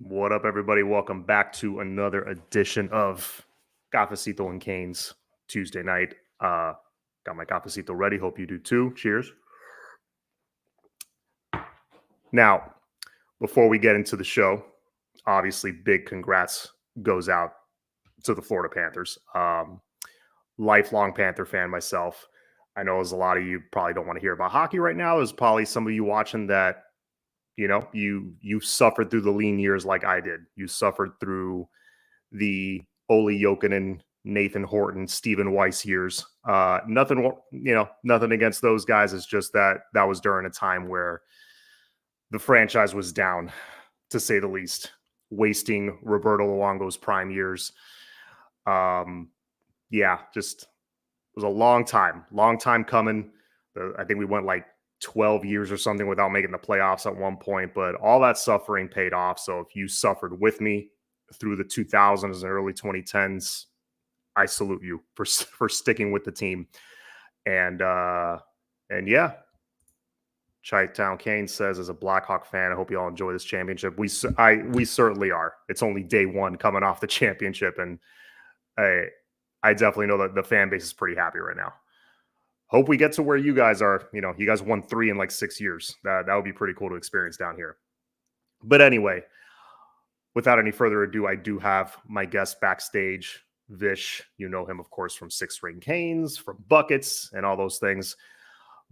What up, everybody? Welcome back to another edition of Cafecito and Canes Tuesday night. Got my cafecito ready. Hope you do too. Cheers. Now, before we get into the show, obviously, big congrats goes out to the Florida Panthers. Lifelong Panther fan myself. I know as a lot of you probably don't want to hear about hockey right now. There's probably some of you watching that you suffered through the lean years like I did. You suffered through the Ole Jokinen, Nathan Horton, Stephen Weiss years. Nothing against those guys. It's just that was during a time where the franchise was down, to say the least, wasting Roberto Luongo's prime years. Just it was a long time coming. I think we went like 12 years or something without making the playoffs at one point, but all that suffering paid off. So if you suffered with me through the 2000s and early 2010s, I salute you for sticking with the team. And yeah, Chi-Town Kane says, as a Blackhawk fan, I hope you all enjoy this championship. We certainly are. It's only day one coming off the championship, and I definitely know that the fan base is pretty happy right now. Hope we get to where you guys are. You guys won 3 in like 6 years. That would be pretty cool to experience down here. But anyway, without any further ado, I do have my guest backstage, Vish. You know him, of course, from Six Ring Canes, from Buckets, and all those things.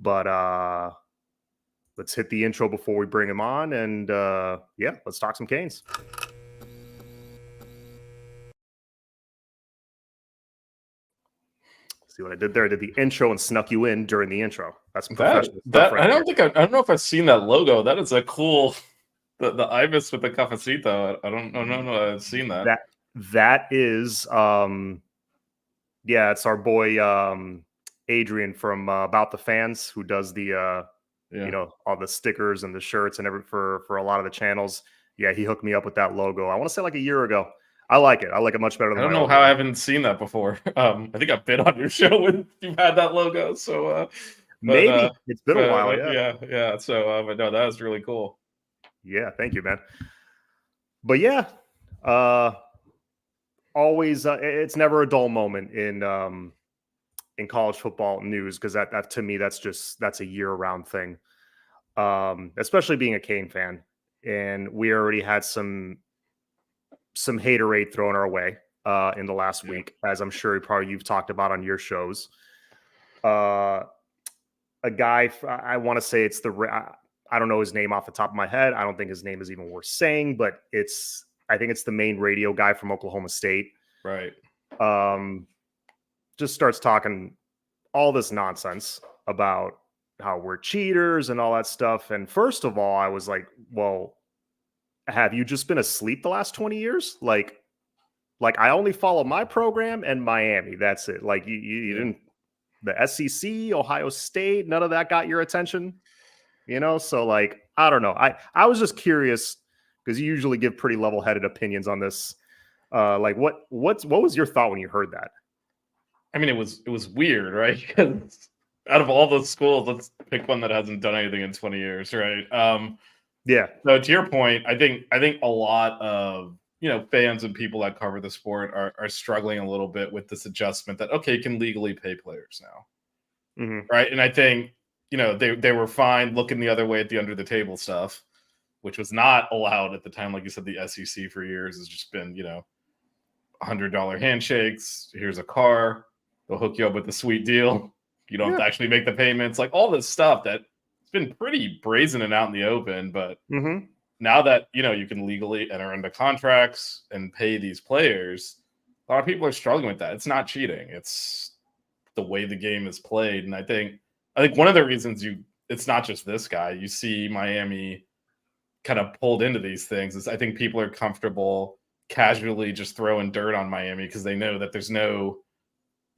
But let's hit the intro before we bring him on. And let's talk some Canes. See what I did there? I did the intro and snuck you in during the intro. That's professional stuff right I don't know if I've seen that logo. That is a cool, the Ibis with the cafecito. I don't know. I've seen that. That is, it's our boy Adrian from About the Fans, who does the all the stickers and the shirts and for a lot of the channels. Yeah, he hooked me up with that logo. I want to say like a year ago. I like it. I like it much better than I don't know how I haven't seen that before. I think I've been on your show when you've had that logo. So maybe it's been a while. Yeah. So, but no, that was really cool. Yeah, thank you, man. But yeah, always it's never a dull moment in college football news, because that to me that's a year-round thing. Especially being a Cane fan, and we already had some haterade thrown our way in the last week, as I'm sure you've talked about on your shows. A guy, I want to say it's I don't know his name off the top of my head. I don't think his name is even worth saying, but I think it's the main radio guy from Oklahoma State. Right. Just starts talking all this nonsense about how we're cheaters and all that stuff. And first of all, I was like, well, have you just been asleep the last 20 years? Like I only follow my program and Miami. That's it. Like you didn't, the SEC, Ohio State, none of that got your attention, So like, I don't know. I was just curious, because you usually give pretty level-headed opinions on this. Like what was your thought when you heard that? I mean, it was weird, right? Because out of all those schools, let's pick one that hasn't done anything in 20 years, right? Yeah. So to your point, I think a lot of fans and people that cover the sport are struggling a little bit with this adjustment that, okay, you can legally pay players now, right? And I think they were fine looking the other way at the under the table stuff, which was not allowed at the time. Like you said, the SEC for years has just been $100 handshakes. Here's a car. They'll hook you up with a sweet deal. You don't have to actually make the payments. Like all this stuff that's been pretty brazen and out in the open. But now that, you can legally enter into contracts and pay these players, a lot of people are struggling with that. It's not cheating. It's the way the game is played. And I think one of the reasons it's not just this guy, you see Miami kind of pulled into these things, is I think people are comfortable casually just throwing dirt on Miami because they know that there's no,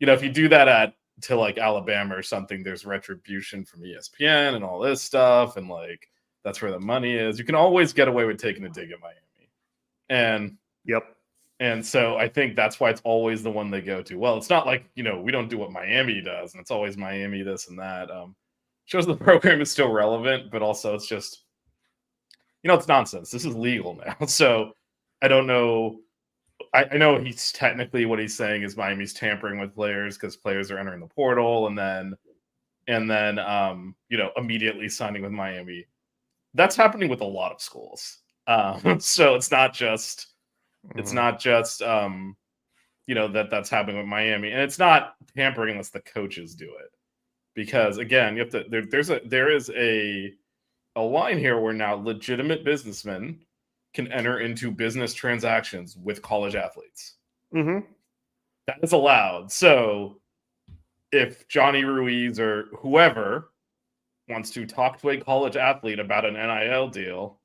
if you do that to like Alabama or something, there's retribution from ESPN and all this stuff. And like, that's where the money is. You can always get away with taking a dig at Miami. And And so I think that's why it's always the one they go to. Well, it's not like, we don't do what Miami does, and it's always Miami this and that. Shows the program is still relevant, but also it's just, it's nonsense. This is legal now. So I don't know. I know he's technically what he's saying is Miami's tampering with players because players are entering the portal and then immediately signing with Miami. That's happening with a lot of schools. So it's not just that's happening with Miami, and it's not tampering unless the coaches do it. Because again, you have to there is a line here where now legitimate businessmen can enter into business transactions with college athletes. Mm-hmm. That is allowed. So if Johnny Ruiz or whoever wants to talk to a college athlete about an NIL deal,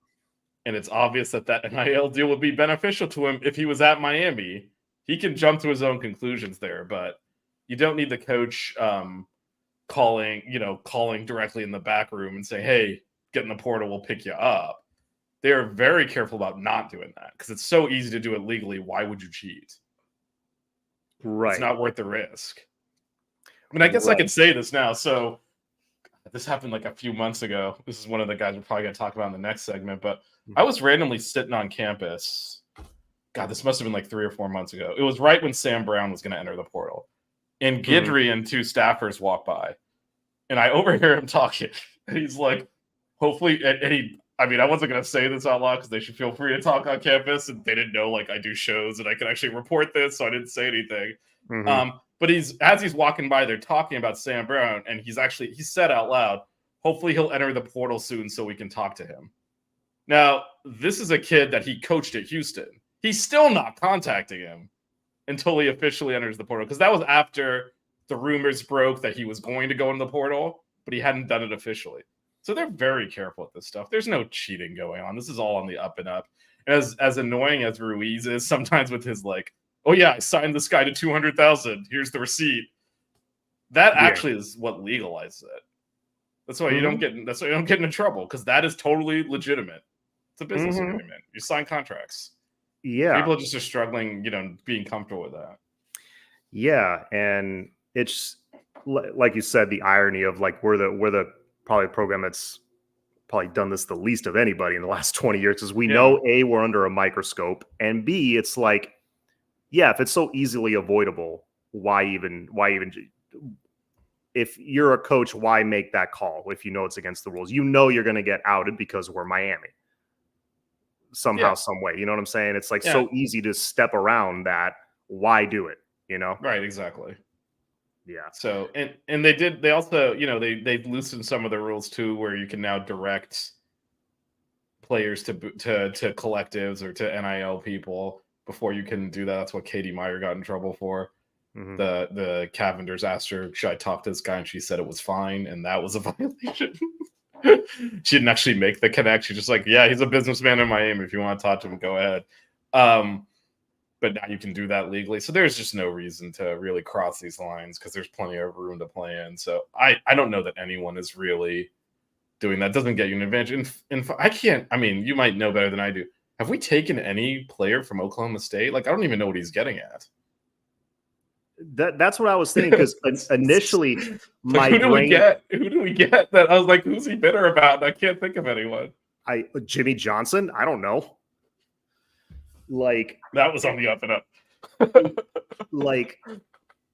and it's obvious that NIL deal would be beneficial to him if he was at Miami, he can jump to his own conclusions there. But you don't need the coach calling directly in the back room and say, hey, get in the portal, we'll pick you up. They're very careful about not doing that because it's so easy to do it legally. Why would you cheat? Right. It's not worth the risk. I mean, I guess I could say this now. So this happened like a few months ago. This is one of the guys we're probably going to talk about in the next segment. But I was randomly sitting on campus. God, this must have been like 3 or 4 months ago. It was right when Sam Brown was going to enter the portal. And Guidry and 2 staffers walk by. And I overhear him talking. And he's like, hopefully, I wasn't going to say this out loud because they should feel free to talk on campus. And they didn't know, like, I do shows and I can actually report this. So I didn't say anything. Mm-hmm. But as he's walking by, they're talking about Sam Brown. And he said out loud, hopefully he'll enter the portal soon so we can talk to him. Now, this is a kid that he coached at Houston. He's still not contacting him until he officially enters the portal. Because that was after the rumors broke that he was going to go in the portal, but he hadn't done it officially. So they're very careful with this stuff. There's no cheating going on. This is all on the up and up. As annoying as Ruiz is sometimes with his like, oh yeah, I signed this guy to $200,000. Here's the receipt. That actually is what legalizes it. That's why you don't get into trouble because that is totally legitimate. It's a business agreement. You sign contracts. Yeah, people just are struggling, being comfortable with that. Yeah, and it's like you said, the irony of like we're the probably program that's probably done this the least of anybody in the last 20 years because we know A, we're under a microscope, and B, it's like, yeah, if it's so easily avoidable, why even if you're a coach, why make that call if you know it's against the rules? You know you're going to get outed because we're Miami somehow, some way. You know what I'm saying? It's like so easy to step around that. Why do it? Right, exactly. Yeah. So and they also they've loosened some of the rules too, where you can now direct players to collectives or to NIL people before you can do that. That's what Katie Meyer got in trouble for. Mm-hmm. The Cavenders asked her, should I talk to this guy? And she said it was fine, and that was a violation. She didn't actually make the connection. Just like, yeah, he's a businessman in Miami. If you want to talk to him, go ahead. But now you can do that legally. So there's just no reason to really cross these lines because there's plenty of room to play in. So I don't know that anyone is really doing that. It doesn't get you an advantage. And I can't, you might know better than I do. Have we taken any player from Oklahoma State? Like, I don't even know what he's getting at. That's what I was thinking because initially my who do we get that I was like, who's he bitter about? And I can't think of anyone. Jimmy Johnson? I don't know. Like that was on the up and up. Like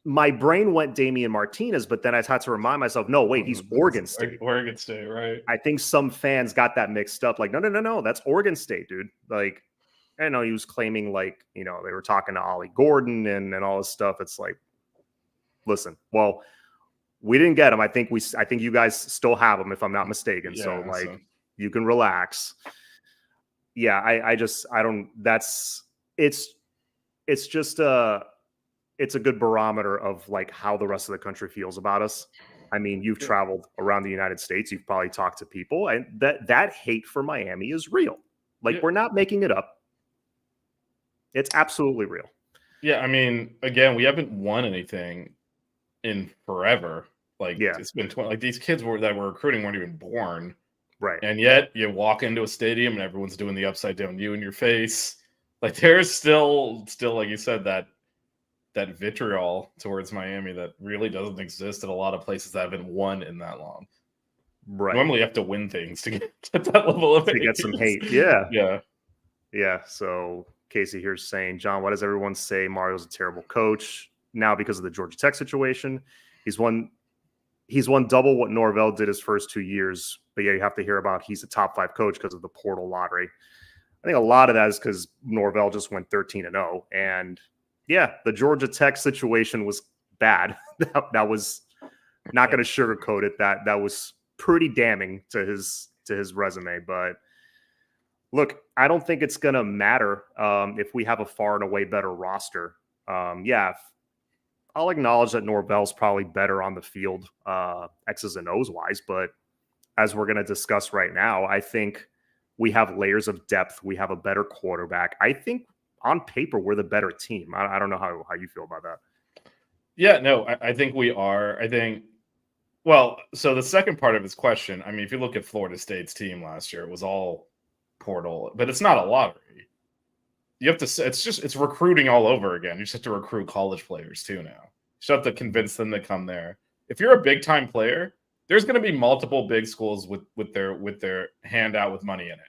my brain went Damian Martinez, but then I had to remind myself, no, wait, he's Oregon State. Oregon State, right? I think some fans got that mixed up. Like, no, that's Oregon State, dude. Like, I know he was claiming like, they were talking to Ollie Gordon and all this stuff. It's like, listen, well, we didn't get him. I think you guys still have him, if I'm not mistaken. Yeah, so like, you can relax. Yeah, it's just it's a good barometer of like how the rest of the country feels about us. You've traveled around the United States. You've probably talked to people, and that hate for Miami is real. Like, we're not making it up. It's absolutely real. Yeah, again, we haven't won anything in forever. Like, it's been 20. Like, these kids that we're recruiting weren't even born. Right. And yet you walk into a stadium and everyone's doing the upside down U in your face. Like, there's still like you said, that vitriol towards Miami that really doesn't exist at a lot of places that haven't won in that long. Right. Normally you have to win things to get to that level of hate. To get some hate. Yeah. Yeah. Yeah. So Casey here's saying, John, why does everyone say Mario's a terrible coach? Now because of the Georgia Tech situation. He's won double what Norvell did his first 2 years. But yeah, you have to hear about he's a top 5 coach because of the portal lottery. I think a lot of that is because Norvell just went 13-0. And yeah, the Georgia Tech situation was bad. That was not going to sugarcoat it. That was pretty damning to his resume. But look, I don't think it's going to matter if we have a far and away better roster. Yeah, I'll acknowledge that Norvell's probably better on the field, X's and O's wise. But as we're going to discuss right now, I think we have layers of depth. We have a better quarterback. I think on paper, we're the better team. I don't know how you feel about that. Yeah, no, I think we are. I think, well, so the second part of his question, I mean, if you look at Florida State's team last year, it was all portal, but it's not a lottery. You have to, it's recruiting all over again. You just have to recruit college players too now. You just have to convince them to come there. If you're a big time player, there's going to be multiple big schools with their hand out with money in it.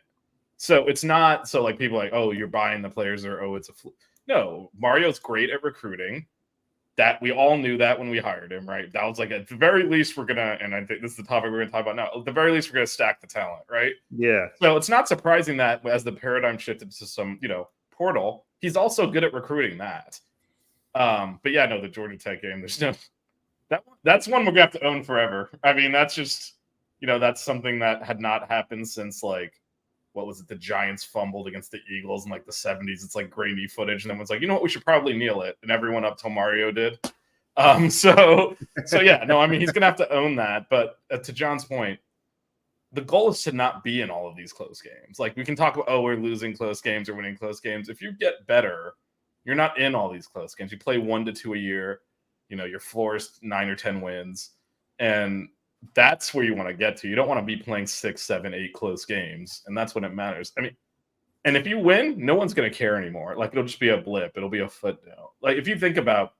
So it's not so like people like, oh, you're buying the players, or oh, it's a no. Mario's great at recruiting. That we all knew that when we hired him, right? That was like at the very least we're gonna, and I think this is the topic we're gonna talk about now. At the very least, we're gonna stack the talent, right? Yeah. So it's not surprising that as the paradigm shifted to some, portal, he's also good at recruiting that. But yeah, no, the Georgia Tech game, there's no that's one we're gonna have to own forever. I mean, that's just that's something that had not happened since like what was it? The Giants fumbled against the Eagles in like the 70s. It's like grainy footage, and then was like, you know what? We should probably kneel it, and everyone up till Mario did. So yeah, no, I mean he's gonna have to own that. But to John's point, the goal is to not be in all of these close games. Like we can talk about, oh, we're losing close games or winning close games. If you get better, you're not in all these close games. You play 1 to 2 a year. Your floor is 9 or 10 wins, and that's where you want to get to. You don't want to be playing 6, 7, 8 close games, and that's when it matters. I mean, and if you win, no one's going to care anymore. Like it'll just be a blip. It'll be a footnote. Like if you think about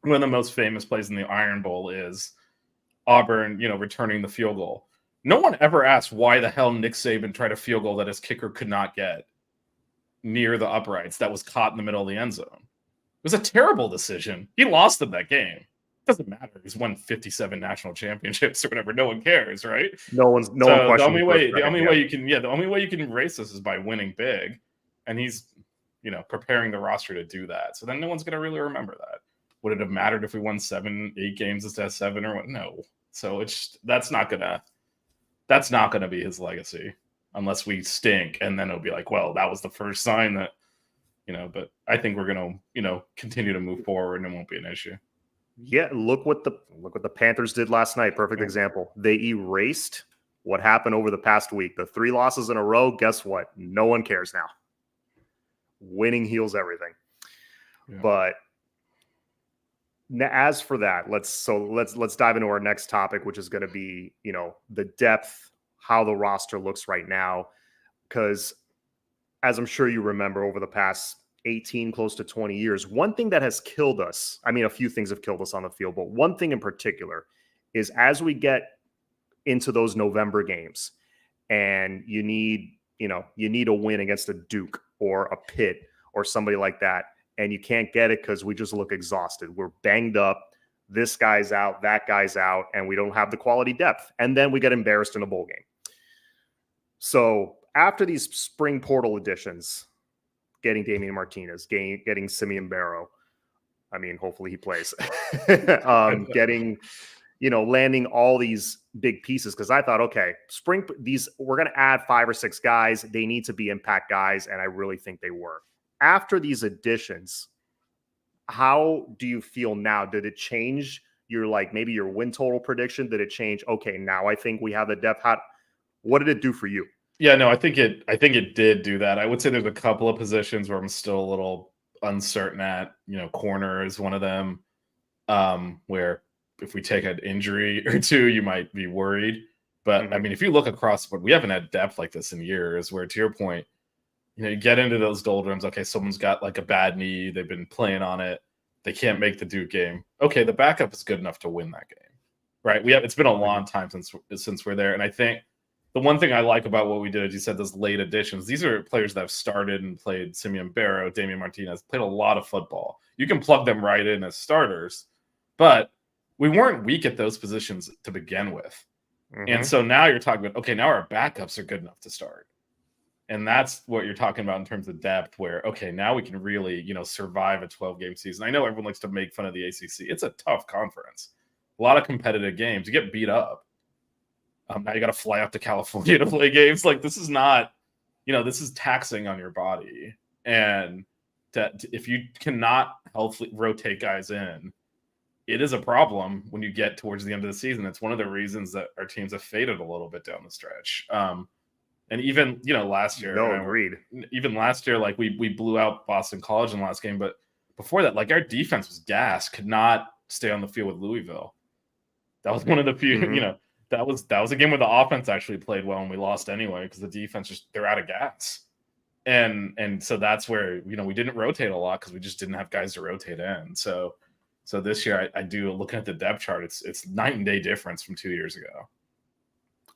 one of the most famous plays in the Iron Bowl is Auburn, returning the field goal. No one ever asked why the hell Nick Saban tried a field goal that his kicker could not get near the uprights that was caught in the middle of the end zone. It was a terrible decision. He lost them that game. Doesn't matter. He's won 57 national championships or whatever. No one cares, right? No one questions. The only way you can erase this is by winning big, and he's preparing the roster to do that. So then no one's going to really remember that. Would it have mattered if we won 7, 8 games instead of 7 or what? No. So that's not gonna be his legacy unless we stink, and then it'll be like, well, that was the first sign that But I think we're gonna continue to move forward, and it won't be an issue. Yeah, look what the Panthers did last night. Perfect example. They erased what happened over the past week. The 3 losses in a row. Guess what? No one cares now. Winning heals everything. Yeah. But as for that, let's dive into our next topic, which is going to be the depth, how the roster looks right now. Because as I'm sure you remember, over the past 18, close to 20 years, one thing that has killed us, I mean, a few things have killed us on the field, but one thing in particular is as we get into those November games and you need a win against a Duke or a Pitt or somebody like that, and you can't get it because we just look exhausted. We're banged up. This guy's out, that guy's out, and we don't have the quality depth. And then we get embarrassed in a bowl game. So after these spring portal additions, getting Damian Martinez, getting Simeon Barrow. I mean, hopefully he plays. Getting, landing all these big pieces. Because I thought, okay, we're going to add 5 or 6 guys. They need to be impact guys, and I really think they were. After these additions, how do you feel now? Did it change maybe your win total prediction? Did it change? Okay, now I think we have the depth. What did it do for you? Yeah, no, I think it did do that. I would say there's a couple of positions where I'm still a little uncertain at. Corner is one of them, where if we take an injury or two, you might be worried. But I mean, if you look across the board, we haven't had depth like this in years. Where to your point, you get into those doldrums. Okay, someone's got like a bad knee. They've been playing on it. They can't make the Duke game. Okay, the backup is good enough to win that game, right? It's been a long time since we're there, and I think the one thing I like about what we did, as you said, those late additions, these are players that have started and played. Simeon Barrow, Damian Martinez, played a lot of football. You can plug them right in as starters, but we weren't weak at those positions to begin with. And so now you're talking about, okay, now our backups are good enough to start. And that's what you're talking about in terms of depth, where, okay, now we can really, survive a 12-game season. I know everyone likes to make fun of the ACC. It's a tough conference. A lot of competitive games. You get beat up. Now you got to fly up to California to play games. Like, this is not, this is taxing on your body. And if you cannot healthily rotate guys in, it is a problem when you get towards the end of the season. It's one of the reasons that our teams have faded a little bit down the stretch. And even, last year, agreed. Even last year, like we blew out Boston College in the last game, but before that, like, our defense was gas, could not stay on the field with Louisville. That was one of the few, that was a game where the offense actually played well and we lost anyway because the defense they're out of gas. And so that's where, we didn't rotate a lot because we just didn't have guys to rotate in. So this year I do, looking at the depth chart, it's night and day difference from 2 years ago.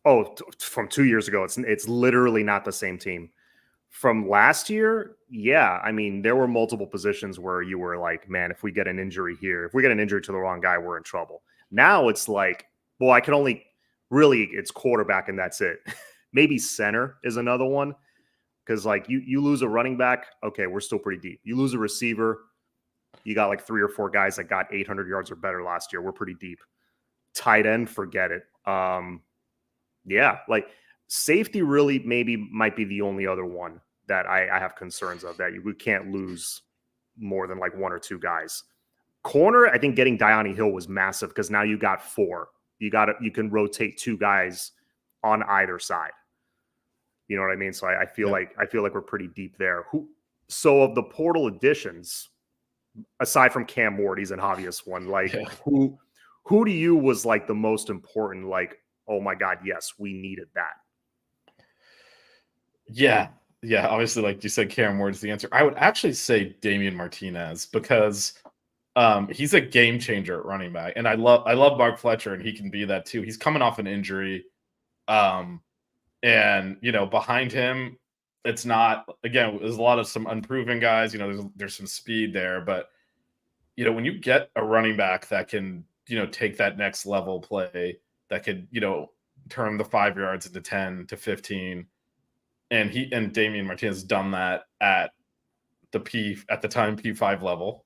Oh, from 2 years ago, it's literally not the same team. From last year, yeah, I mean, there were multiple positions where you were like, man, if we get an injury here, if we get an injury to the wrong guy, we're in trouble. Now it's like, well, I can only really, it's quarterback and that's it. Maybe center is another one because like you lose a running back, okay, we're still pretty deep. You lose a receiver, you got like 3 or 4 guys that got 800 yards or better last year. We're pretty deep. Tight end, forget it. Yeah, like safety really might be the only other one that I have concerns of, that we can't lose more than like 1 or 2 guys. Corner, I think getting Diani Hill was massive because now you got 4. You can rotate 2 guys on either side. You know what I mean? So I feel like we're pretty deep there. So of the portal additions, aside from Cam Ward, he's an obvious one. Like who to you was like the most important? Like, oh my God, yes, we needed that. Yeah. Obviously, like you said, Cam Ward's the answer. I would actually say Damian Martinez because he's a game changer at running back, and I love Mark Fletcher, and he can be that too. He's coming off an injury, and behind him, it's not, again, there's a lot of some unproven guys. There's some speed there, but when you get a running back that can take that next level play, that could turn the 5 yards into 10 to 15, and Damian Martinez has done that at the time P5 level.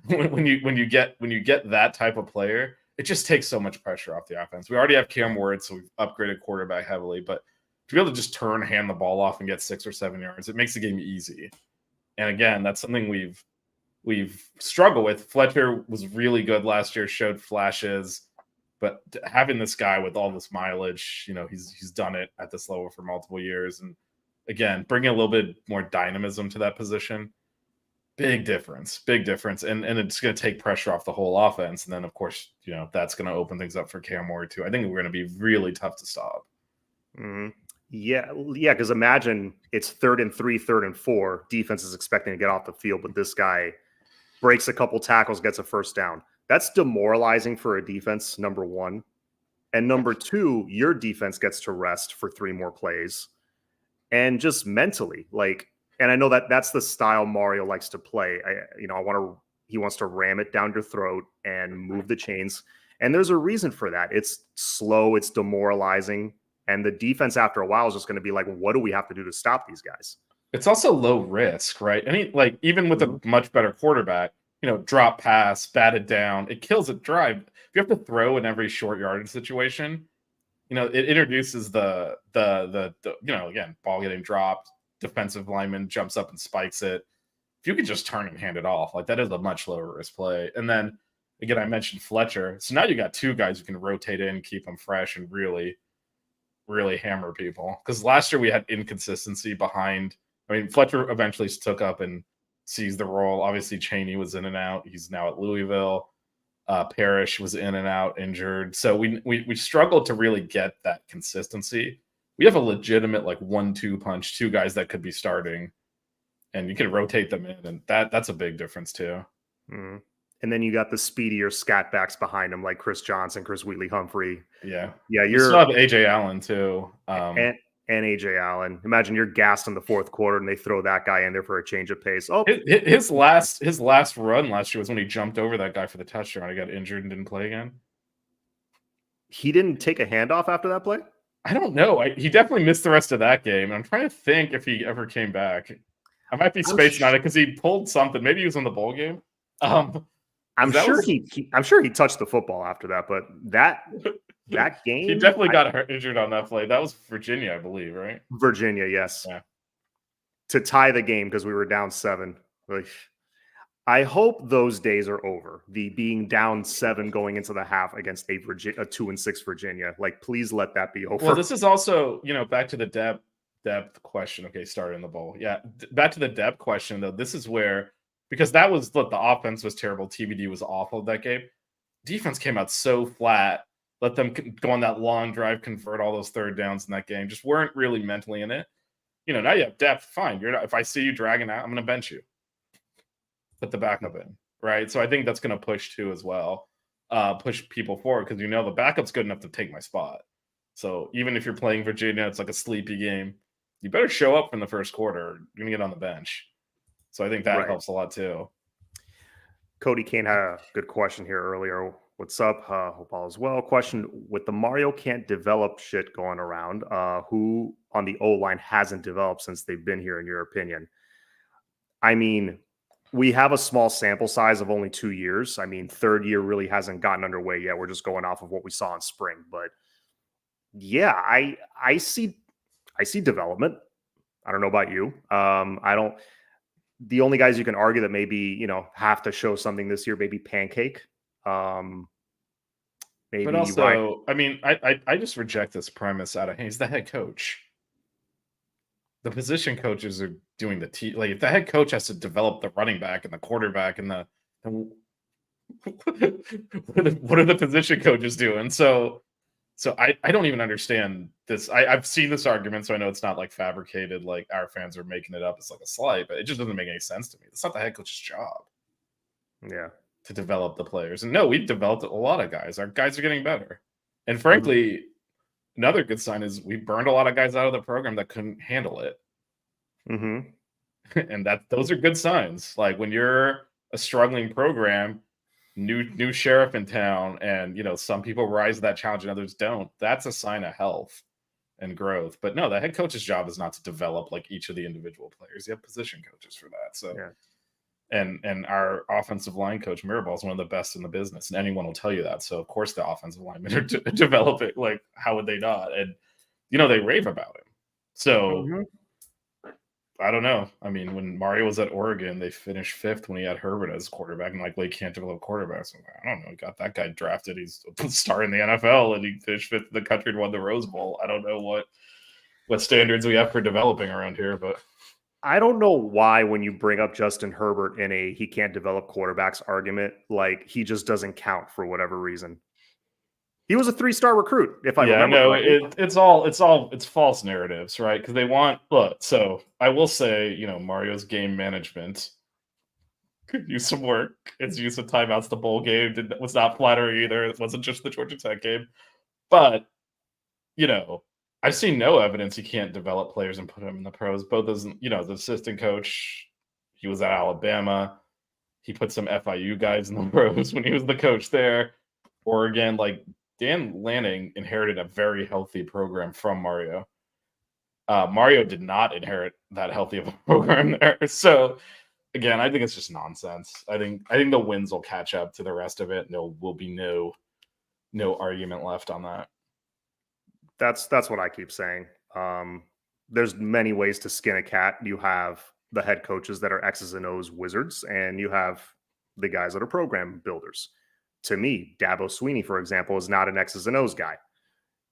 When you get that type of player, it just takes so much pressure off the offense. We already have Cam Ward, so we've upgraded quarterback heavily, but to be able to just hand the ball off and get 6 or 7 yards, it makes the game easy. And again, that's something we've struggled with. Fletcher was really good last year, showed flashes, but having this guy with all this mileage, he's done it at this level for multiple years, and again, bringing a little bit more dynamism to that position. Big difference. And it's going to take pressure off the whole offense. And then, of course, that's going to open things up for Cam Ward, too. I think we're going to be really tough to stop. Mm-hmm. Yeah, because imagine it's 3rd and 3, 3rd and 4. Defense is expecting to get off the field, but this guy breaks a couple tackles, gets a first down. That's demoralizing for a defense, number one. And number 2, your defense gets to rest for 3 more plays. And just mentally, like, and I know that's the style Mario likes to play. He wants to ram it down your throat and move the chains. And there's a reason for that. It's slow, it's demoralizing. And the defense after a while is just going to be like, what do we have to do to stop these guys? It's also low risk, right? Even with a much better quarterback, drop pass, batted down, it kills a drive. If you have to throw in every short yardage situation, it introduces the again, ball getting dropped, defensive lineman jumps up and spikes it. If you could just turn and hand it off, like, that is a much lower risk play. And then again, I mentioned Fletcher. So now you got 2 guys who can rotate in, keep them fresh, and really, really hammer people. Because last year we had inconsistency behind. I mean, Fletcher eventually took up and seized the role. Obviously, Chaney was in and out. He's now at Louisville. Parrish was in and out, injured. So we struggled to really get that consistency. We have a legitimate 1-2 punch, 2 guys that could be starting, and you can rotate them in, and that's a big difference too. Mm-hmm. and then you got the speedier scat backs behind him, like Chris Johnson, Chris Wheatley-Humphrey. Yeah. You still have AJ Allen too. And AJ Allen. Imagine you're gassed in the fourth quarter and they throw that guy in there for a change of pace. Oh, his last run last year was when he jumped over that guy for the touchdown. He got injured and didn't play again. He didn't take a handoff after that play? I don't know. He definitely missed the rest of that game. I'm trying to think if he ever came back. I might be spacing on it because he pulled something. Maybe he was in the bowl game. I'm sure he touched the football after that, but that game, he definitely got injured on that play. That was Virginia, I believe, right? Virginia, yes. Yeah. To tie the game because we were down 7. Like, I hope those days are over. The being down 7 going into the half against a 2-6 Virginia. Like, please let that be over. Well, this is also, back to the depth question. Okay, started in the bowl. Yeah, back to the depth question though. This is where, because that was the offense was terrible. TBD was awful that game. Defense came out so flat. Let them go on that long drive, convert all those third downs in that game. Just weren't really mentally in it. Now you have depth. Fine. If I see you dragging out, I'm going to bench you. Put the backup in, right? So I think that's going to push too as well. Push people forward because the backup's good enough to take my spot. So even if you're playing Virginia, it's like a sleepy game. You better show up in the first quarter. You're going to get on the bench. So I think that helps a lot too. Cody Kane had a good question here earlier. What's up? Hope all is well. Question: with the Mario can't develop shit going around, who on the O-line hasn't developed since they've been here, in your opinion? I mean, we have a small sample size of only 2 years. I mean, third year really hasn't gotten underway yet. We're just going off of what we saw in spring. But yeah, I see development. I don't know about you. The only guys you can argue that maybe, have to show something this year, maybe Pancake. Maybe, but also, I just reject this premise out of hand. He's the head coach. The position coaches are doing like if the head coach has to develop the running back and the quarterback and what are the position coaches doing? So I don't even understand this. I've seen this argument, so I know it's not like fabricated, like our fans are making it up. It's like a slight, but it just doesn't make any sense to me. It's not the head coach's job. Yeah. To develop the players. And no, we've developed a lot of guys. Our guys are getting better. And frankly, another good sign is we burned a lot of guys out of the program that couldn't handle it. And those are good signs. Like when you're a struggling program, new sheriff in town, and some people rise to that challenge and others don't. That's a sign of health and growth. But no, the head coach's job is not to develop like each of the individual players. You have position coaches for that. So yeah. And our offensive line coach Mirabal is one of the best in the business, and anyone will tell you that. So of course the offensive linemen are developing. Like, how would they not? And they rave about him. So I don't know. I mean, when Mario was at Oregon, they finished 5th when he had Herbert as quarterback, and like, well, he can't develop quarterbacks. I don't know. He got that guy drafted. He's a star in the NFL, and he finished 5th in the country and won the Rose Bowl. I don't know what standards we have for developing around here, but I don't know why when you bring up Justin Herbert in a he can't develop quarterbacks argument, like he just doesn't count for whatever reason. He was a 3-star recruit, if I remember. No, it's false narratives, right? Because they want so I will say, Mario's game management could use some work. His use of timeouts the bowl game was not flattering either. It wasn't just the Georgia Tech game. But, I've seen no evidence he can't develop players and put them in the pros. Both as the assistant coach, he was at Alabama. He put some FIU guys in the pros when he was the coach there. Oregon, like Dan Lanning inherited a very healthy program from Mario. Mario did not inherit that healthy of a program there. So again, I think it's just nonsense. I think the wins will catch up to the rest of it. There will be no argument left on that. That's what I keep saying. There's many ways to skin a cat. You have the head coaches that are X's and O's wizards, and you have the guys that are program builders. To me, Dabo Sweeney, for example, is not an X's and O's guy.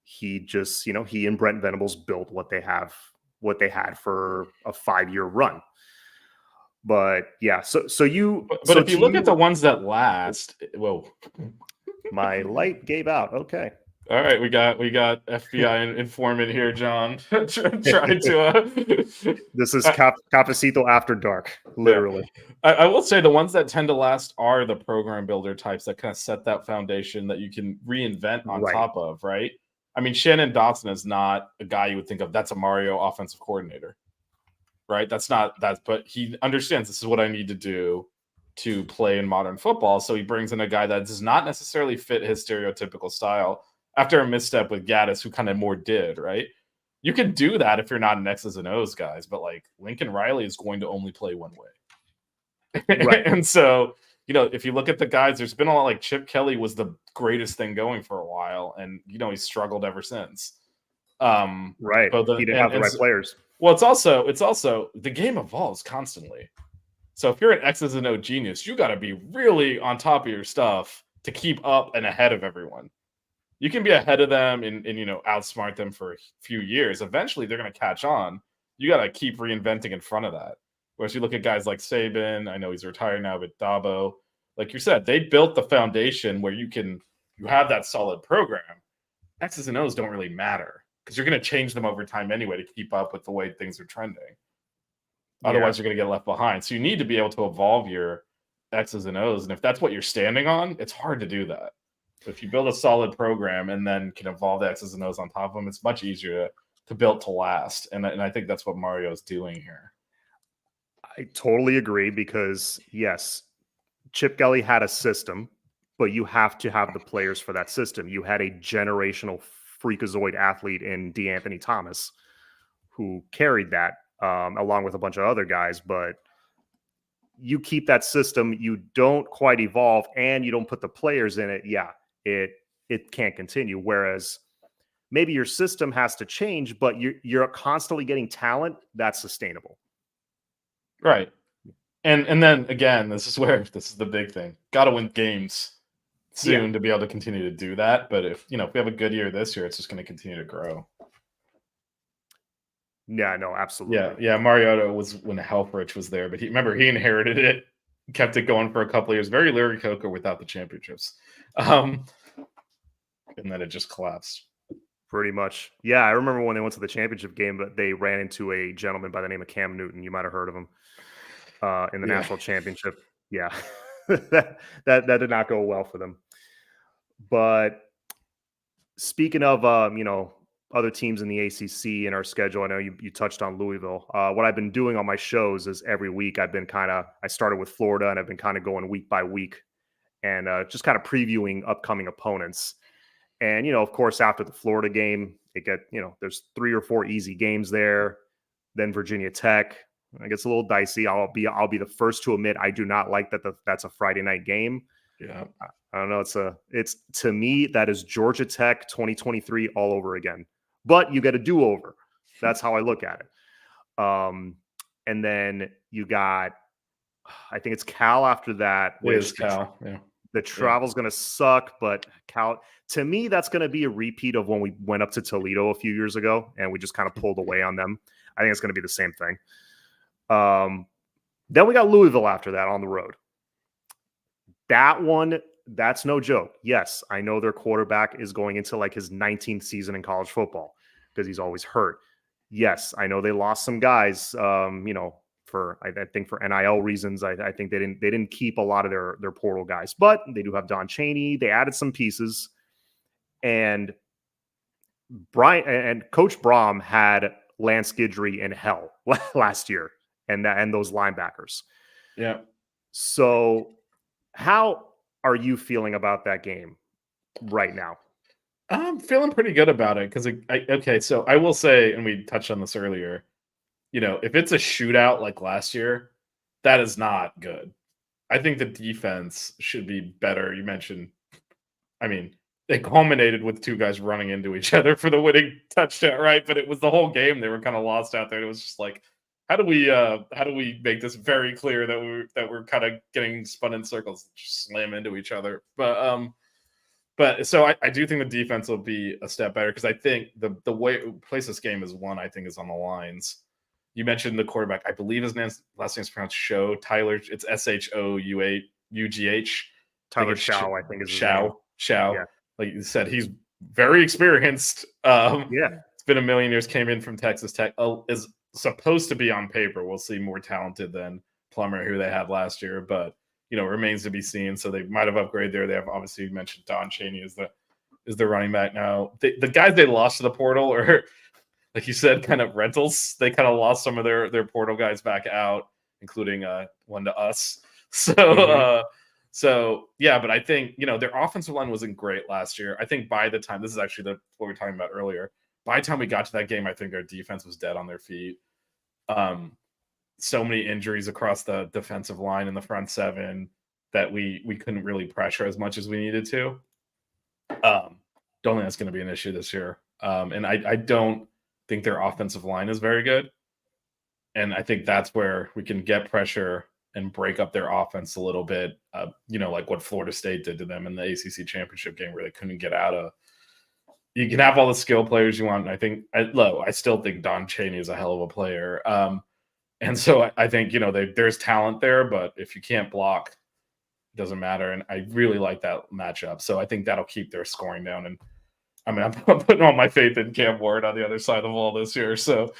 He just, he and Brent Venables built what they had for a 5-year run. But yeah, so you. But if you look at the ones that last, whoa, my light gave out. Okay. All right, we got FBI informant here, John. Trying to. This is I, Cafecito after dark, yeah, literally. I will say the ones that tend to last are the program builder types that kind of set that foundation that you can reinvent on Right. top of, right? I mean, Shannon Dotson is not a guy you would think of. That's a Mario offensive coordinator, right? That's not that, but he understands this is what I need to do to play in modern football. So he brings in a guy that does not necessarily fit his stereotypical style after a misstep with Gaddis, who kind of more did, right? You can do that if you're not an X's and O's guys, but like Lincoln Riley is going to only play one way. Right. And so, if you look at the guys, there's been a lot like Chip Kelly was the greatest thing going for a while, and he's struggled ever since. Right. But He didn't have the right players. well, it's also the game evolves constantly. So if you're an X's and O genius, you got to be really on top of your stuff to keep up and ahead of everyone. You can be ahead of them and outsmart them for a few years. Eventually, they're going to catch on. You got to keep reinventing in front of that. Whereas you look at guys like Saban, I know he's retired now, but Dabo, like you said, they built the foundation where you have that solid program. X's and O's don't really matter because you're going to change them over time anyway to keep up with the way things are trending. Otherwise, you're going to get left behind. So you need to be able to evolve your X's and O's. And if that's what you're standing on, it's hard to do that. But if you build a solid program and then can evolve the X's and O's on top of them, it's much easier to build to last. And I think that's what Mario is doing here. I totally agree because, yes, Chip Kelly had a system, but you have to have the players for that system. You had a generational freakazoid athlete in DeAnthony Thomas who carried that along with a bunch of other guys, but you keep that system, you don't quite evolve, and you don't put the players in it. Yeah, it can't continue. Whereas maybe your system has to change, but you're constantly getting talent that's sustainable. Right. And then again, this is the big thing. Got to win games soon to be able to continue to do that. But if we have a good year this year, it's just going to continue to grow. Yeah, no, absolutely. Yeah. Mariota was when Helfrich was there, but he inherited it, kept it going for a couple of years. Very Larry Coker without the championships, and then it just collapsed. Pretty much. Yeah, I remember when they went to the championship game, but they ran into a gentleman by the name of Cam Newton. You might have heard of him in the national championship. Yeah, that did not go well for them. But speaking of other teams in the ACC in our schedule, I know you touched on Louisville. What I've been doing on my shows is every week I started with Florida and I've been kind of going week by week and just kind of previewing upcoming opponents. And, of course, after the Florida game, there's 3 or 4 easy games there. Then Virginia Tech, it gets a little dicey. I'll be the first to admit I do not like that's a Friday night game. Yeah. I don't know. It's to me, that is Georgia Tech 2023 all over again. But you get a do-over. That's how I look at it. And then you got, I think it's Cal after that. It is Cal. Yeah. The travel's going to suck, but Cal, to me, that's going to be a repeat of when we went up to Toledo a few years ago and we just kind of pulled away on them. I think it's going to be the same thing. Then we got Louisville after that on the road. That one, that's no joke. Yes, I know their quarterback is going into like his 19th season in college football because he's always hurt. Yes, I know they lost some guys, I think for NIL reasons. I think they didn't keep a lot of their portal guys, but they do have Don Chaney. They added some pieces, and Coach Braum had Lance Guidry in hell last year, and those linebackers. Yeah. So, how are you feeling about that game right now? I'm feeling pretty good about it because so I will say, and we touched on this earlier. If it's a shootout like last year, that is not good. I think the defense should be better. You mentioned, they culminated with 2 guys running into each other for the winning touchdown, right? But it was the whole game. They were kind of lost out there. It was just like, how do we make this very clear that we're kind of getting spun in circles, just slam into each other? But so I do think the defense will be a step better because I think the way place this game is won, I think, is on the lines. You mentioned the quarterback. I believe his last name is pronounced Show. Tyler. It's SHOUGH. Tyler Shao, I think is his Shao. name. Shao. Yeah. Like you said, he's very experienced. Yeah. It's been a million years. Came in from Texas Tech. Is supposed to be on paper. We'll see, more talented than Plummer, who they had last year, but remains to be seen. So they might have upgraded there. They have, obviously, you mentioned Don Chaney is the running back now. The guys they lost to the portal are, like you said, kind of rentals. They kind of lost some of their portal guys back out, including one to us. So yeah, but I think their offensive line wasn't great last year. I think by the time, this is actually what we were talking about earlier, by the time we got to that game, I think our defense was dead on their feet. So many injuries across the defensive line in the front seven that we couldn't really pressure as much as we needed to. Don't think that's going to be an issue this year. And I don't think their offensive line is very good. And I think that's where we can get pressure and break up their offense a little bit, like what Florida State did to them in the ACC championship game, where they couldn't get out of. You can have all the skill players you want. And I think, I still think Don Chaney is a hell of a player. And so I think, there's talent there, but if you can't block, it doesn't matter. And I really like that matchup. So I think that'll keep their scoring down. And I mean, I'm putting all my faith in Cam Ward on the other side of the ball this year. So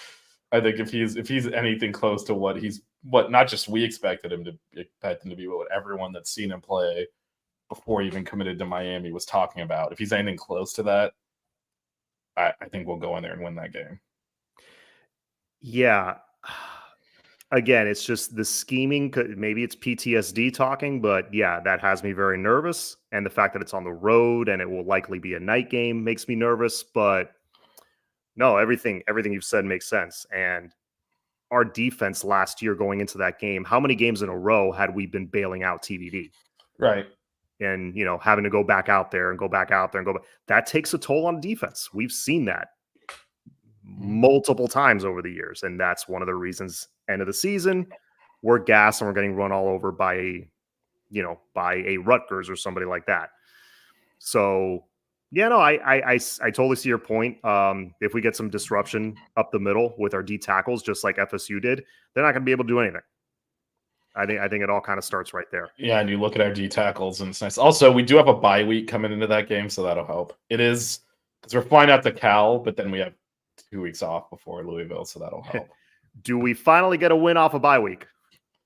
I think if he's anything close to what not just we expect him to be, but what everyone that's seen him play before he even committed to Miami was talking about, if he's anything close to that, I think we'll go in there and win that game. Yeah. Again, it's just the scheming. Maybe it's PTSD talking, but yeah, that has me very nervous. And the fact that it's on the road and it will likely be a night game makes me nervous. But no, everything you've said makes sense. And our defense last year going into that game, how many games in a row had we been bailing out TVD? Right. And, having to go back out there and go back out there and go back. That takes a toll on defense. We've seen that multiple times over the years. And that's one of the reasons, end of the season, we're gassed and we're getting run all over by a Rutgers or somebody like that. So yeah, no, I totally see your point. If we get some disruption up the middle with our D tackles, just like FSU did, they're not going to be able to do anything. I think it all kind of starts right there. Yeah, and you look at our D tackles, and it's nice. Also, we do have a bye week coming into that game, so that'll help. It is, because we're flying out to Cal, but then we have 2 weeks off before Louisville, so that'll help. Do we finally get a win off a bye week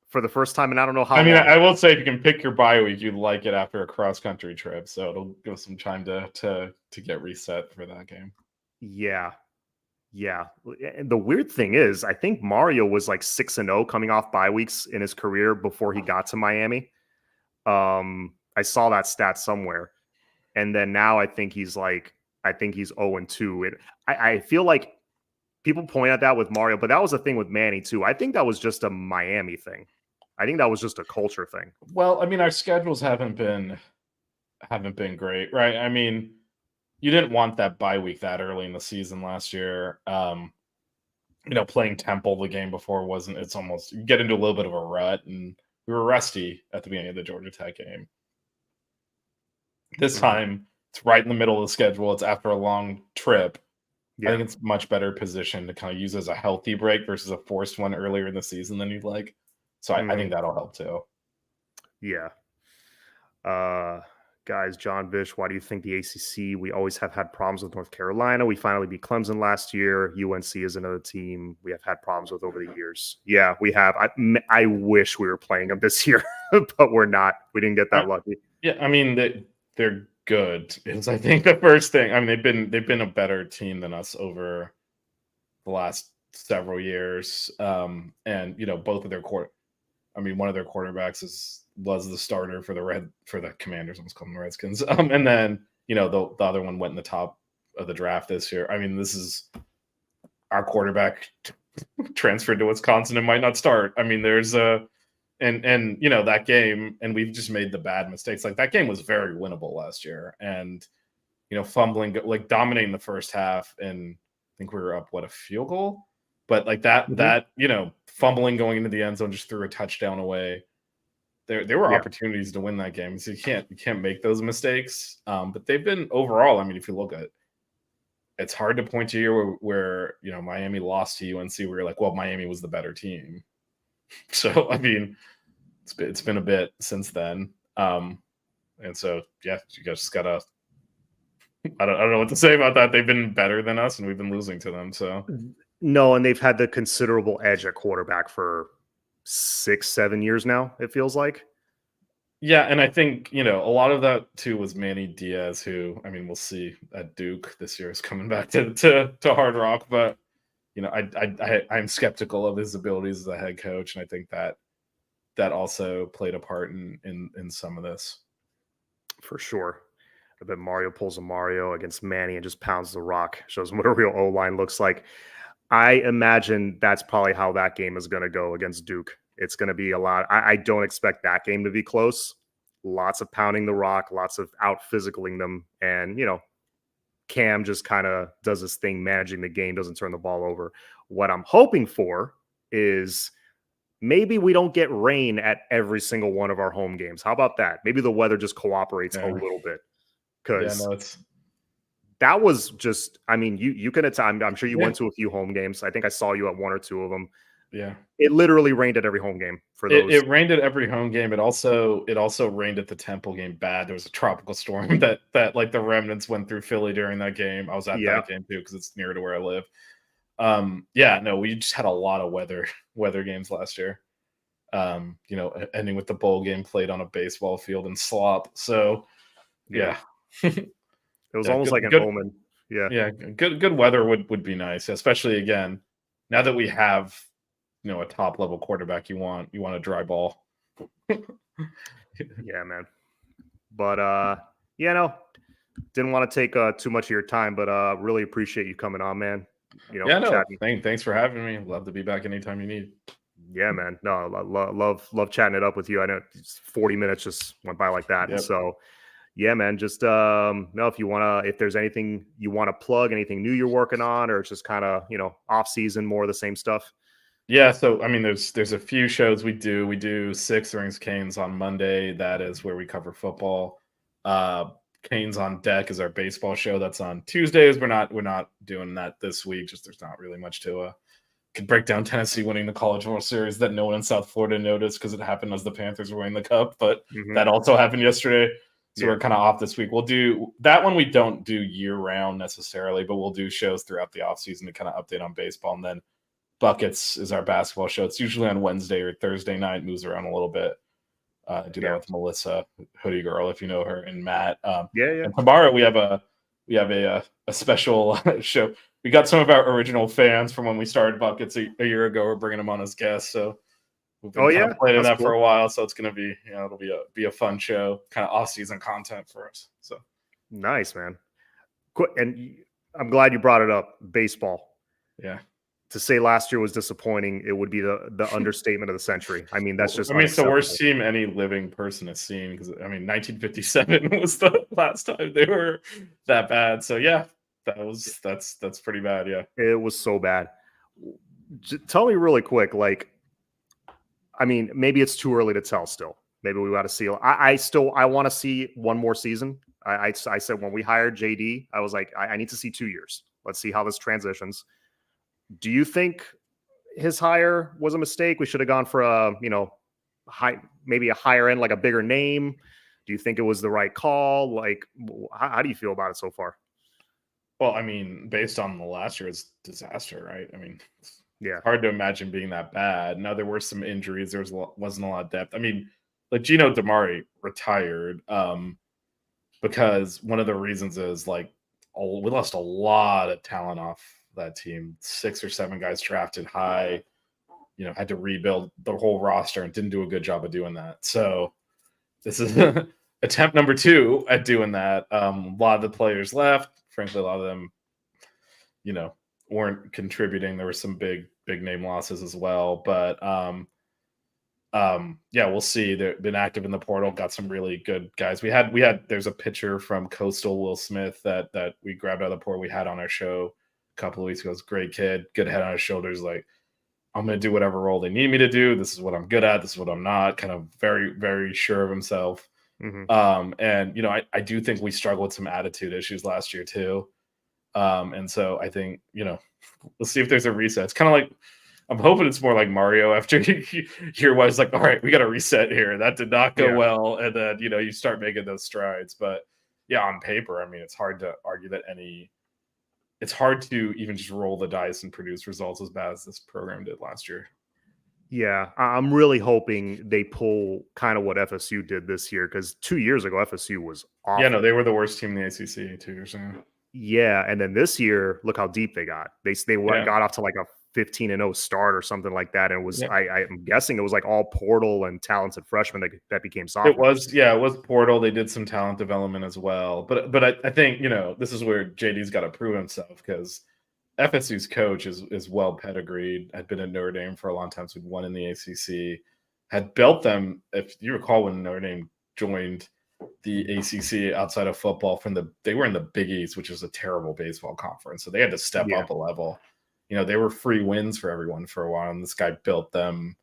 for the first time? And I don't know how. I mean, I will say, if you can pick your bye week, you'd like it after a cross country trip, so it'll give us some time to get reset for that game. Yeah. And the weird thing is, I think Mario was like 6-0 coming off bye weeks in his career before he got to Miami. I saw that stat somewhere, and then now I think he's 0-2. I feel like people point at that with Mario, but that was a thing with Manny too. I think that was just a Miami thing. I think that was just a culture thing. Well, I mean, our schedules haven't been great, right? I mean, you didn't want that bye week that early in the season last year. Playing Temple the game before it's almost, you get into a little bit of a rut, and we were rusty at the beginning of the Georgia Tech game. This time, it's right in the middle of the schedule. It's after a long trip. Yeah. I think it's much better position to kind of use as a healthy break versus a forced one earlier in the season than you'd like. So I think that'll help too. Yeah. Guys, John Vish, why do you think the ACC, we always have had problems with North Carolina? We finally beat Clemson last year. UNC is another team we have had problems with over the years. Yeah, we have. I wish we were playing them this year, but we're not. We didn't get that lucky. Yeah, I mean, they're good. Is, I think, the first thing. I mean, they've been a better team than us over the last several years. And both of their one of their quarterbacks was the starter for the Commanders. I almost called them the Redskins. And then the other one went in the top of the draft this year. I mean, this is our quarterback transferred to Wisconsin and might not start. I mean, there's that game, and we've just made the bad mistakes. Like, that game was very winnable last year, and fumbling, like dominating the first half, and I think we were up a field goal, but like that fumbling going into the end zone just threw a touchdown away. There were opportunities to win that game, so you can't make those mistakes. But they've been overall. I mean, if you look at it, it's hard to point to a year where Miami lost to UNC. Where you're like, well, Miami was the better team. So I mean, it's been a bit since then, and so yeah, you guys just gotta I don't know what to say about that. They've been better than us, and we've been losing to them. So No, and they've had the considerable edge at quarterback for 6-7 years now, it feels like. yeah, and I think a lot of that too was Manny Diaz, who I mean we'll see at Duke this year is coming back to Hard Rock, but I'm skeptical of his abilities as a head coach, and I think that also played a part in some of this. For sure. I bet Mario pulls a Mario against Manny and just pounds the rock. Shows him what a real O line looks like. I imagine that's probably how that game is going to go against Duke. It's going to be a lot. I don't expect that game to be close. Lots of pounding the rock, lots of out physicaling them. And, Cam just kind of does his thing, managing the game, doesn't turn the ball over. What I'm hoping for is maybe we don't get rain at every single one of our home games. How about that? Maybe the weather just cooperates a little bit. Because that was just, I mean, you can attend. I'm sure you went to a few home games. I think I saw you at one or two of them. Yeah. It literally rained at every home game for those. It rained at every home game. It also rained at the Temple game bad. There was a tropical storm that like the remnants went through Philly during that game. I was at that game too because it's near to where I live. We just had a lot of weather games last year. Ending with the bowl game played on a baseball field in slop. So yeah. It was almost like an omen. Yeah. Good weather would be nice, especially again, now that we have a top level quarterback. You want a dry ball. Yeah, man. But didn't want to take too much of your time, but really appreciate you coming on, man. Thanks for having me. Love to be back anytime you need. Yeah, man. No, love chatting it up with you. I know 40 minutes just went by like that. Yep. So yeah, man, just if there's anything you want to plug, anything new you're working on, or it's just kind of, off season, more of the same stuff. Yeah, so I mean, there's a few shows we do. We do Six Rings Canes on Monday. That is where we cover football. Canes on Deck is our baseball show. That's on Tuesdays. We're not doing that this week. Just there's not really much to could break down Tennessee winning the College World Series that no one in South Florida noticed because it happened as the Panthers were winning the Cup, but that also happened yesterday. So we're kind of off this week. We'll do that one. We don't do year round necessarily, but we'll do shows throughout the off season to kind of update on baseball. And then Buckets is our basketball show. It's usually on Wednesday or Thursday night, moves around a little bit. I do that with Melissa, Hoodie Girl, if you know her, and Matt. And tomorrow we have a special show. We got some of our original fans from when we started Buckets a year ago. We're bringing them on as guests. So we've been planning that for a while. So it's going to be, it'll be a fun show, kind of off-season content for us. So nice, man. And I'm glad you brought it up. Baseball. Yeah. To say last year was disappointing, it would be the understatement of the century. I mean, that's just. I mean, it's the worst team any living person has seen because 1957 was the last time they were that bad. So yeah, that's pretty bad. Yeah, it was so bad. Tell me really quick, I mean, maybe it's too early to tell. Still, maybe we got to see. I want to see one more season. I said when we hired JD, I was like, I need to see 2 years. Let's see how this transitions. Do you think his hire was a mistake? We should have gone for maybe a higher end, like a bigger name. Do you think it was the right call? How do you feel about it so far? Well, I mean, based on the last year's disaster, right? I mean, yeah, hard to imagine being that bad. Now there were some injuries. There wasn't a lot of depth. I mean, Gino DeMari retired because one of the reasons is we lost a lot of talent off that team. 6 or 7 guys drafted high, had to rebuild the whole roster and didn't do a good job of doing that. So this is attempt number 2 at doing that. A lot of the players left. Frankly, a lot of them, weren't contributing. There were some big name losses as well. But we'll see. They've been active in the portal, got some really good guys. There's a pitcher from Coastal, Will Smith, that we grabbed out of the portal. We had on our show a couple of weeks ago. It's a great kid, good head on his shoulders. I'm going to do whatever role they need me to do. This is what I'm good at. This is what I'm not. Kind of very, very sure of himself. And I do think we struggled with some attitude issues last year too. And so I think, we'll see if there's a reset. It's kind of like, I'm hoping it's more like Mario after year one. It's like, all right, we got to reset here. That did not go well. And then, you start making those strides. But yeah, on paper, I mean, it's hard to argue that it's hard to even just roll the dice and produce results as bad as this program did last year. Yeah, I'm really hoping they pull kind of what FSU did this year, because 2 years ago FSU was awful. Yeah, no, they were the worst team in the ACC 2 years ago. Yeah, and then this year, look how deep they got. They got off to like a 15-0 start or something like that, and it was I'm guessing it was like all portal and talented freshmen that became sophomores. It was portal. They did some talent development as well, but I think this is where JD's got to prove himself, because FSU's coach is well pedigreed, had been at Notre Dame for a long time, so he'd won in the ACC, had built them. If you recall, when Notre Dame joined the ACC outside of football, they were in the Big East, which is a terrible baseball conference, so they had to step up a level. They were free wins for everyone for a while, and this guy built them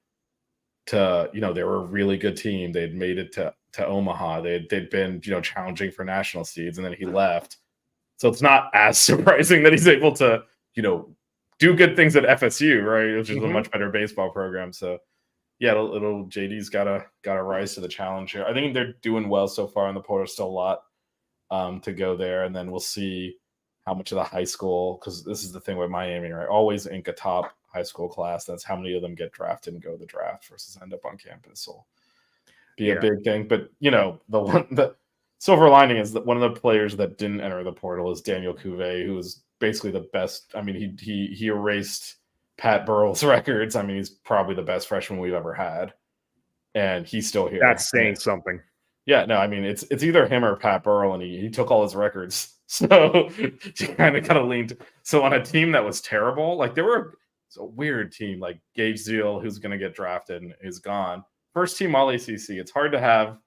to, they were a really good team. They'd made it to Omaha. They'd been, challenging for national seeds, and then he left. So it's not as surprising that he's able to, do good things at FSU, right? Which is a much better baseball program. So yeah, it'll JD's gotta rise to the challenge here. I think they're doing well so far in the portal. Still a lot to go there, and then we'll see how much of the high school, because this is the thing with Miami, right? Always ink a top high school class. That's how many of them get drafted and go to the draft versus end up on campus. So be a big thing. But the silver lining is that one of the players that didn't enter the portal is Daniel Cuvée, who was basically the best. I mean, he erased Pat Burrell's records. I mean, he's probably the best freshman we've ever had, and he's still here. That's saying something. Yeah, no, I mean, it's either him or Pat Burrell, and he took all his records. So you kind of leaned. So on a team that was terrible, like it's a weird team, like Gage Zeal, who's going to get drafted and is gone. First team All ACC. It's hard to have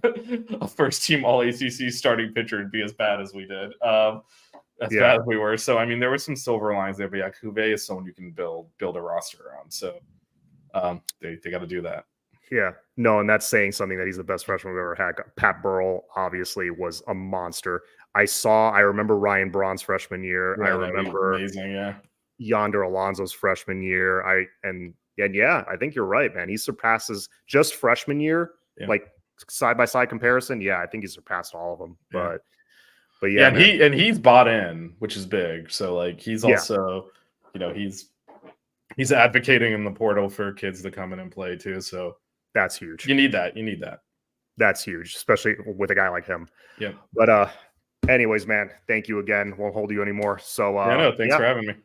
a first team All ACC starting pitcher and be as bad as we did. As bad as we were. So I mean, there were some silver lines there, but yeah, Cuvée is someone you can build a roster around. So they got to do that. Yeah, no, and that's saying something that he's the best freshman we've ever had. Pat Burrell obviously was a monster. I remember Ryan Braun's freshman year. Yeah, I remember amazing, Yonder Alonso's freshman year. I think you're right, man. He surpasses just freshman year, like side by side comparison. Yeah, I think he surpassed all of them. Yeah. But yeah, and he's bought in, which is big. So like he's also, he's advocating in the portal for kids to come in and play too. So that's huge. You need that. That's huge, especially with a guy like him. Yeah. But anyways, man, thank you again. Won't hold you anymore. So thanks for having me.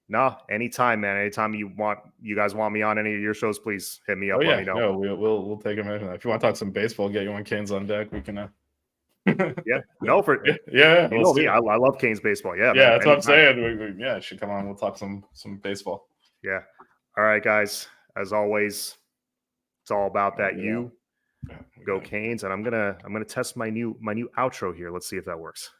No, anytime, man. Anytime you guys want me on any of your shows, please hit me up. Let me know. No, we'll take a minute. If you want to talk some baseball, get you on Canes on deck. We can. Yeah. No, yeah. You know me. I love Canes baseball. Yeah. Yeah, that's what I'm saying. We should come on. We'll talk some baseball. Yeah. All right, guys. As always, it's all about that. Go Canes, and I'm gonna test my new outro here. Let's see if that works.